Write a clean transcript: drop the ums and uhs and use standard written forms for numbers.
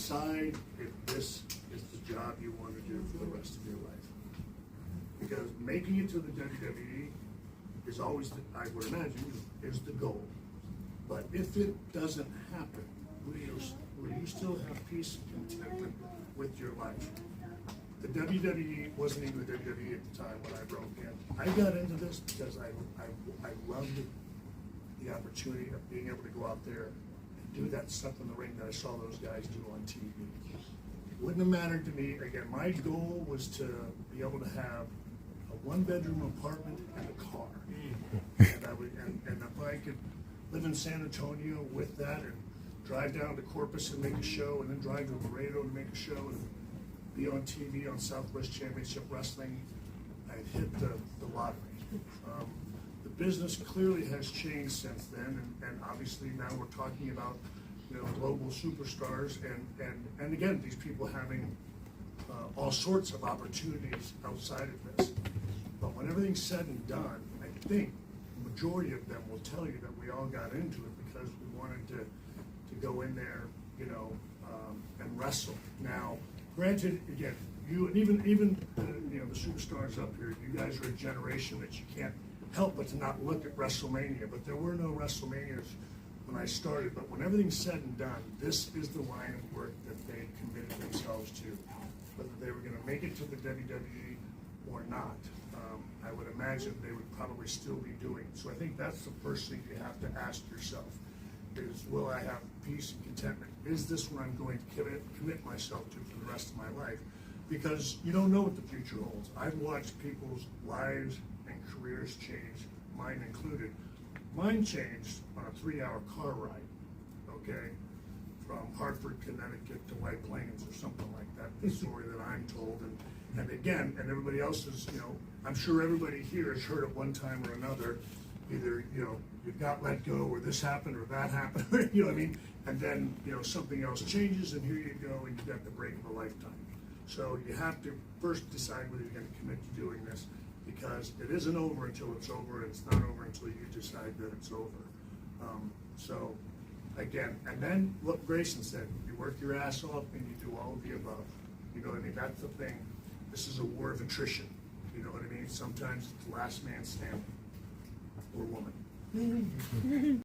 decide if this is the job you want to do for the rest of your life. Because making it to the WWE is always, I would imagine, is the goal. But if it doesn't happen, will you still have peace and contentment with your life? The WWE wasn't even the WWE at the time when I broke in. I got into this because I loved the opportunity of being able to go out there and do that stuff in the ring that I saw those guys do on TV. It wouldn't have mattered to me. Again, my goal was to be able to have a one-bedroom apartment and a car. And if I could live in San Antonio with that and drive down to Corpus and make a show, and then drive to Laredo to make a show, and be on TV on Southwest Championship Wrestling, I'd hit the lottery. The business clearly has changed since then, and obviously now we're talking about, you know, global superstars, and again, these people having all sorts of opportunities outside of this. But when everything's said and done, I think the majority of them will tell you that we all got into it because we wanted to go in there, you know, and wrestle. Now, granted, again, you and even you know, the superstars up here, you guys are a generation that you can't help but to not look at WrestleMania. But there were no WrestleManias when I started. But when everything's said and done, this is the line of work that they committed themselves to. Whether they were going to make it to the WWE or not, I would imagine they would probably still be doing it. So I think that's the first thing you have to ask yourself is, will I have peace and contentment? Is this what I'm going to commit myself to for the rest of my life? Because you don't know what the future holds. I've watched people's lives and careers change, mine included. Mine changed on a 3-hour car ride, okay? From Hartford, Connecticut to White Plains or something like that, the story that I'm told. And again, and everybody else is, you know, I'm sure everybody here has heard at one time or another, either, you know, you got let go or this happened or that happened, you know what I mean? And then, you know, something else changes and here you go and you got the break of a lifetime. So you have to first decide whether you're going to commit to doing this, because it isn't over until it's over, and it's not over until you decide that it's over. So again, and then what Grayson said, you work your ass off and you do all of the above. You know what I mean? That's the thing. This is a war of attrition. You know what I mean? Sometimes it's the last man standing or woman.